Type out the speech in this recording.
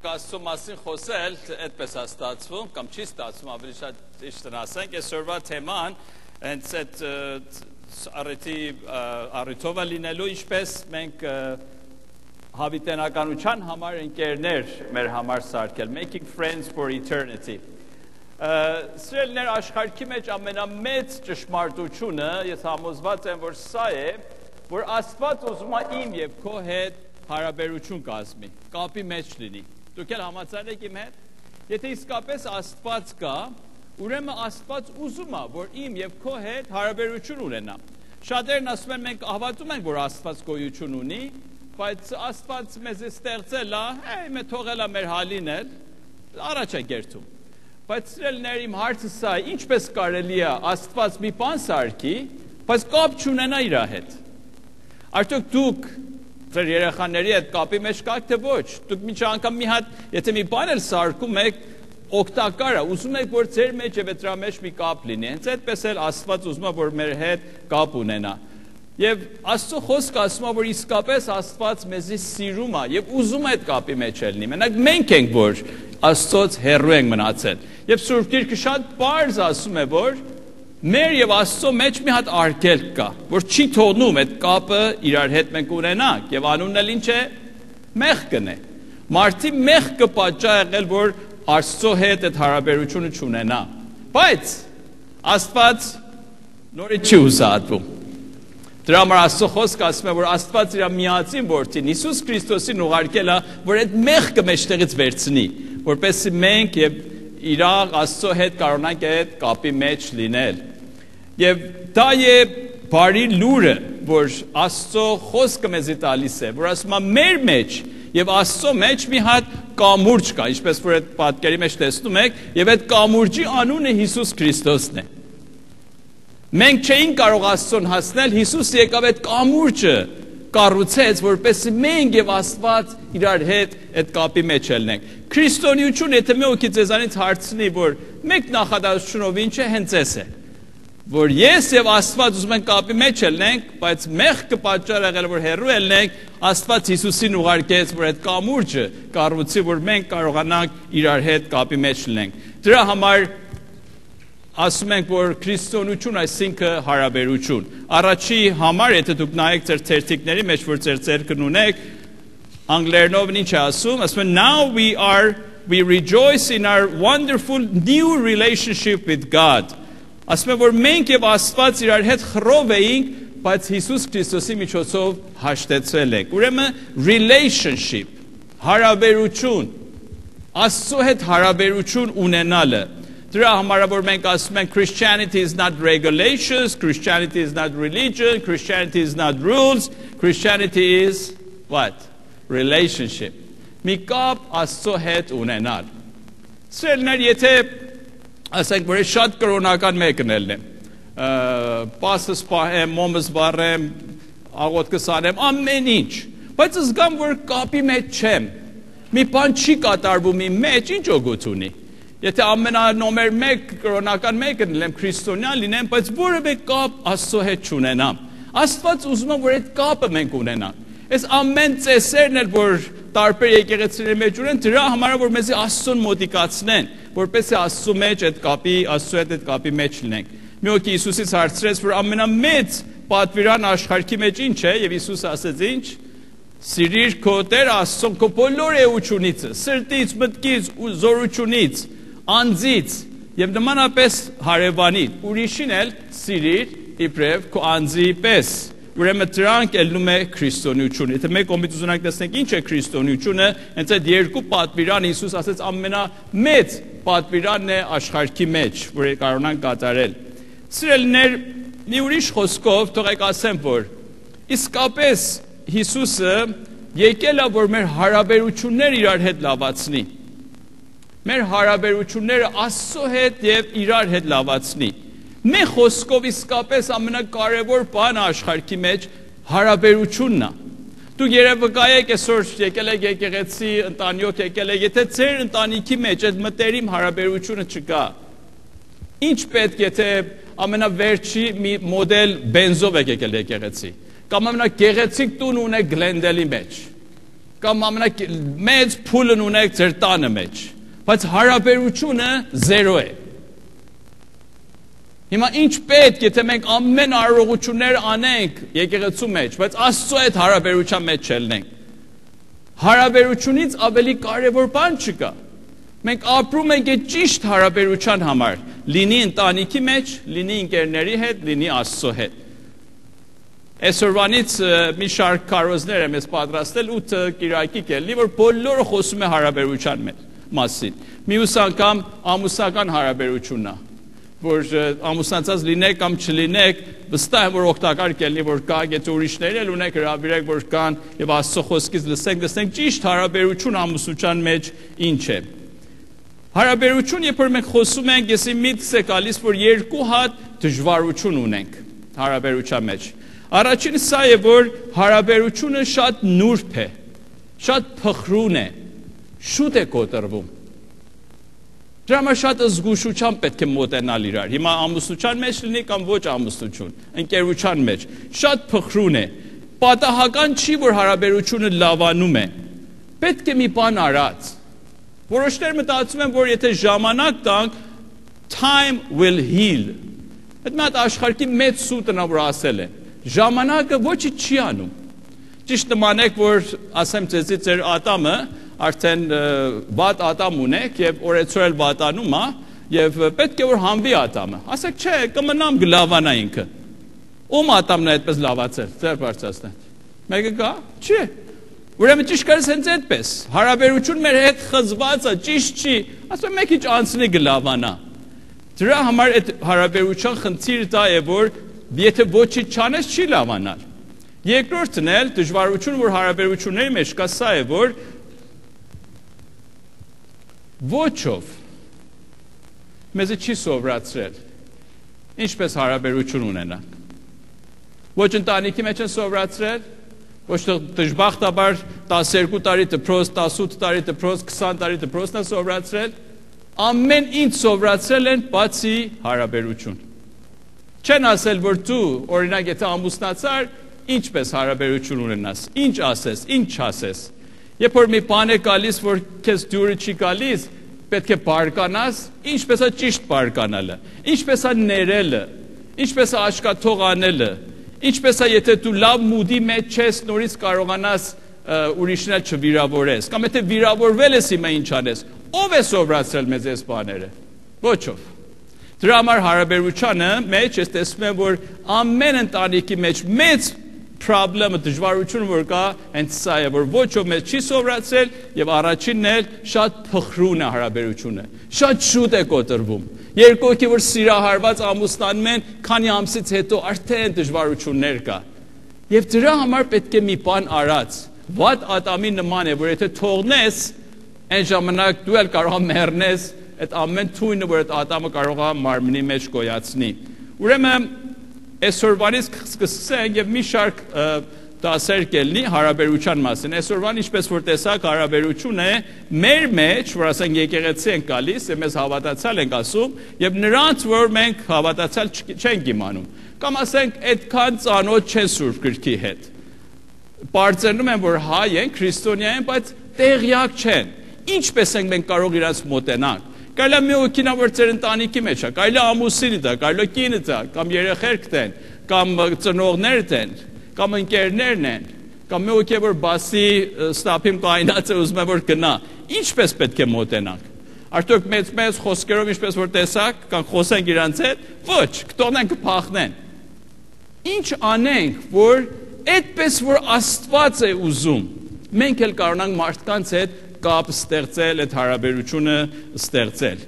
Աստծո մասին խոսել, այդպես է ստացվում, կամ չի ստացվում, ավելի շատ ճիշտն ասենք, այսօրվա թեման հենց այդ առիթով է լինելու, ինչպես մենք հավիտենականության համար ընկերներ մեր համար սարքել, Making Friends for Eternity։ Սիրելիներ, աշխարհի մեջ ամենամեծ ճշմարտությունը, ես համոզված եմ, որ սա է, որ Աստված ուզում է իմ եւ քո հետ հարաբերություն կազմի, կապի մեջ լինի։ Դուք էլ համաձայն եք իմ հետ։ Եթե իսկապես Աստված կա, ուրեմն Աստված ուզում է, որ իմ եւ քո հետ հարաբերություն ունենա։ Շատերն ասում են, մենք հավատում ենք, որ Աստված գոյություն ունի, բայց Աստված մեզ ստեղծել է, մենք թողել է մեր հալին էլ, առաջ է գերտում։ Բայց սիրելիներ, իմ հարցը սա է, ինչպես կարելի է Աստված մի բան սարքի, բայց կապ չունենա իր հետ։ Արդյոք դուք ձեր երեխաների հետ կապի մեջ կաք, թե ոչ։ Դուք մինչ անգամ մի հատ, եթե մի բան էլ սարքում եք, օգտակար է, ուզում եք, որ ձեր մեջ եւ դրա մեջ մի կապ լինի։ Հենց այդպես էլ Աստված ուզում է, որ մեր հետ կապ ունենա։ Եվ Աստծո խոսքը ասում է, որ իսկապես Աստված մեզի սիրում է եւ ուզում է այդ կապի մեջ լինի։ Մենակ մենք ենք, որ Աստծոց հեռու ենք մնացել։ Եվ Սուրբ Գիրքը շատ պարզ ասում է, որ մեր եւ Աստծո մեջ մի հատ արգելք կա, որ չի թողնում այդ կապը իրար հետ մենք ունենանք, եւ անունն էլ ինչ է, մեղքն է։ Մարդի մեղքը պատճառ եղել, որ Աստծո հետ այդ հարաբերությունը չունենա։ Բայց Աստված նորից չի ուզածվում։ Դրա համար Աստծո խոսքը ասում է, որ Աստված իր միածին որդին Հիսուս Քրիստոսին ուղարկել է, որ այդ մեղքը մեջտեղից վերցնի, որպեսզի մենք եւ իրար Աստծո հետ կարողանանք այդ կապի մեջ լինել։ Եվ դա է բարի լուրը, որ Աստծո խոսքը մեզի տալիս է, որ ասում է մեր մեջ եւ Աստծո մեջ մի հատ կամուրջ կա, ինչպես որ այդ պատկերի մեջ տեսնում եք, եւ այդ կամուրջի անունը Հիսուս Քրիստոսն է։ Մենք չէինք կարող Աստծուն հասնել, Հիսուս եկավ այդ կամուրջը կառուցեց, որպեսզի մենք եւ Աստված իրար հետ այդ կապի մեջ ելնենք։ Քրիստոնեություն, եթե մեկը ձեզանից հարցնի, որ մեկ նախադասությունով ինչ է, հենց էս է, որ ես եւ Աստված ուզում ենք կապի մեջ ելնենք, բայց մեղքը պատճառ եղել որ հեռու ելնենք, Աստված Հիսուսին ուղարկեց, որ այդ կամուրջը կառուցի, որ մենք կարողանանք իրար հետ կապի մեջ լինենք։ Դրա համար ասում ենք, որ քրիստոնեություն այսինքն հարաբերություն։ Առաջի համար, եթե դուք նայեք ձեր թերթիկների մեջ, որ ձեր ձեռքն ունեք, անգլերենով ինչ է ասում, ասում են now we rejoice in our wonderful new relationship with God։ Ասում են, որ մենք եւ Աստված իրար հետ խռով էինք, բայց Հիսուս Քրիստոսի միջոցով հաշտեցվել ենք։ Ուրեմն relationship, հարաբերություն, Աստծո հետ հարաբերություն ունենալը։ Դրա համար որ մենք ասում ենք Christianity is not regulations, Christianity is not religion, Christianity is not rules, Christianity is what? Relationship. Մի կապ Աստծո հետ ունենալ։ Սիրելիներ, եթե ասենք որ շատ կրոնական մեկն եմ, պասս պահեմ, մոմս վառեմ, աղոթքս անեմ, ամեն ինչ, բայց զգամ որ կապի մեջ չեմ։ Մի բան չի կատարվում իմ մեջ, ինչ օգուտ ունի։ Եթե ամենանոմեր մեկ կրոնական մեկն լինեմ, քրիստոնյա լինեմ, բայց որևէ կապ Աստծո հետ չունենամ։ Աստված ուզում է, որ այդ կապը մենք ունենանք։ Այս ամեն ծեսերն էլ, որ տարբեր եկեղեցիների մեջ ունեն, դրա համար որ մեզի Աստծուն մոտիկացնեն, որպեսզի Աստծո մեջ այդ կապի, Աստծո հետ այդ կապի մեջ լինենք։ Մի օքի Հիսուսից հարցրեց, որ ամենամեծ պատվիրան աշխարհի մեջ ինչ է, եւ Հիսուսը ասեց ինչ. Սիրիր քո Տեր Աստծուն քո բոլոր էությունից, սրտից, մտքից, զորությունից, անձից եւ նմանապես հարևանին, ուրիշին էլ սիրիր իբրև քո անձի պես։ Ուրեմն դրանք ելնում է քրիստոնեություն։ Եթե մեկ կողմից ուզենանք տեսնենք ինչ է քրիստոնեությունը, հենց այդ երկու պատվիրան Հիսուս ասեց ամենամեծ պատվիրանն է աշխարհի մեջ, որ կարողանանք կատարել։ Սիրելիներ, մի ուրիշ խոսքով թողեք ասեմ, որ իսկապես Հիսուսը եկել է, որ մեր հարաբերությունները իրար հետ լավացնի։ Մեր հարաբերությունները Աստծո հետ եւ իրար հետ լավացնի։ Մեր խոսքով իսկապես ամենակարևոր բանը աշխարհի մեջ հարաբերությունն է։ Դուք երևի գայեք այսօր եկել եք եկեղեցի, ընտանիք եկել եք, եթե ձեր ընտանիքի մեջ այդ մտերիմ հարաբերությունը չկա, ինչ պետք եթե ամենավերջի մի մոդել բենզով եք եկել եկեղեցի, կամ ամենագեղեցիկ տուն ունեք Գլենդելի մեջ։ կամ ամենամեծ փուլն ունեք ձեր տանը մեջ, բայց հարաբերությունը 0 է։ Հիմա ինչ պետք, եթե մենք ամեն արարողություններ անենք եկեղեցու մեջ, բայց Աստծո հետ հարաբերության մեջ չելնենք։ Հարաբերությունից ավելի կարևոր բան չկա։ Մենք ապրում ենք այդ ճիշտ հարաբերության համար, լինի ընտանիքի մեջ, լինի ընկերների հետ, լինի Աստծո հետ։ Այսօրվանից մի շարք քարոզներ եմ պատրաստել 8 կիրակի կելնի, որ բոլորը խոսում է հարաբերության մասին։ Մյուս անգամ ամուսնական հարաբերությունն է, որ ամուսնացած լինեք կամ չլինեք, վստահ եմ, որ օգտակար կլինի, որ կա, եթե ուրիշներ էլ ունեք, հրավիրեք, որ կան եւ Աստծո խոսքից լսենք ճիշտ հարաբերություն ամուսնության մեջ ինչ է։ Հարաբերություն, երբ որ մենք խոսում ենք, եսի միտքս է գալիս, որ երկու հատ դժվարություն ունենք հարաբերության մեջ։ Առաջինը սա է, որ հարաբերությունը շատ նուրբ է, շատ փխրուն է, շուտ է կոտրվում։ Դրա համար շատ զգուշությամբ պետք է մոտենալ իրար։ Հիմա ամուսնության մեջ լինի կամ ոչ ամուսնություն, ընկերության մեջ, շատ փխրուն է։ Պատահական չի, որ հարաբերությունը լավանում է։ Պետք է մի բան արած։ Որոշներ մտածում են, որ եթե ժամանակ տանք, time will heal։ Այդ մի հատ աշխարհի մեծ սուտն է, որ ասել է։ Ժամանակը ոչինչ չի անում։ Ճիշտ նմանեք, որ ասեմ ձեզի ձեր ատամը արդեն վատ ատամ ունեք եւ օրեցօր վատանում է եւ պետք է որ հանվի ատամը։ Ասեք, չէ, կմնամ գլավանա ինքը։ Ում ատամն է այդպես լավացել, ձեր բարձրացնեք։ Մեկը կա։ Չէ։ Ուրեմն ճիշտ կար հենց այդպես։ Հարաբերություն մեր հետ խզված է, ճիշտ չի։ Ասում մեկ ինչ անցնի գլավանա։ Դրա համար այդ հարաբերության խնդիրը դա է, որ եթե ոչինչ չանես չի լավանալ։ Երկրորդն էլ դժվարությունը, որ հարաբերությունների մեջ կա, սա է, որ ոչով մեզ չի սովորացրել ինչպես հարաբերություն ունենանք։ Ոչ ընտանիքի մեջ են սովորացրել, ոչ դժբախտաբար 12 տարի դպրոց, 18 տարի դպրոց, 20 տարի դպրոցն է սովորացրել, ամեն ինչ սովորացրել են բացի հարաբերություն։ Չեն ասել, որ դու օրինակ եթե ամուսնացար, ինչպես հարաբերություն ունենաս, ինչ ասես, ինչ չասես։ Երբ որ մի բան է գալիս, որ քեզ դուրը չի գալիս, պետք է բարկանաս, ինչպես է ճիշտ բարկանալը, ինչպես է ներելը, ինչպես է աշկաթող անելը, ինչպես է եթե դու լավ մուդի մեջ ես, նորից կարողանաս ուրիշներ չվիրավորես, կամ եթե վիրավորվել ես հիմա ինչ անես, ով է սովորացրել մեզ այս բաները։ Ոչով։ Դրա համար հարաբերությանը մեջ ես տեսնում եմ, որ ամեն ընտանիքի մեջ մեծ պրոբլեմը դժվարությունը որ կա, հենց սա է, որ ոչով մեզ չի սովորացրել եւ առաջինն էլ շատ փխրուն է հարաբերությունը, շատ շուտ է կոտրվում։ Երկու հոգի որ սիրահարված ամուսնանում են, քանի ամսից հետո արդեն դժվարություններ կա։ Եվ դրա համար պետք է մի բան արած։ Վատ ատամի նման է, որ եթե թողնես, այն ժամանակ դու էլ կարող ես մեռնես, այդ ամեն թույնը, որ այդ ատամը կարող է մարմնի մեջ գոյացնի։ Ուրեմն այսօրվանից սկսենք եւ մի շարք դասեր կելնի հարաբերության մասին։ Այսօրվան ինչպես որ տեսակ հարաբերություն է մեր մեջ, որ ասենք եկեղեցի են գալիս, եւ մեզ հավատացյալ ենք ասում, եւ նրանց որ մենք հավատացյալ չենք իմանում։ Կամ ասենք այդքան ծանոթ չեն Սուրբ Գրքի հետ։ Բարձրանում են որ հայ են, քրիստոնյա են, բայց տեղյակ չեն։ Ինչպես ենք մենք կարող իրաց մոտենալ։ Կարելի է մի հոգինա որ ձեր ընտանիքի մեջ է, կարելի է ամուսինը դա, կարելի է կինը դա, կամ երեխերքդ են, կամ ծնողներդ են, կամ ընկերներն են, կամ մի հոգի որ բասի ստապին կայնած է ուզում է որ գնա։ Ինչպես պետք է մոտենանք։ Արդյոք մեծ խոսքերով ինչպես որ տեսակ, կամ խոսենք իրանց հետ, ոչ, կտոնենք կփախնեն։ Ինչ անենք, որ այդպես որ Աստված է ուզում, մենք էլ կարողանանք մարդկանց հետ կապ ստեղծել, այդ հարաբերությունը ստեղծել։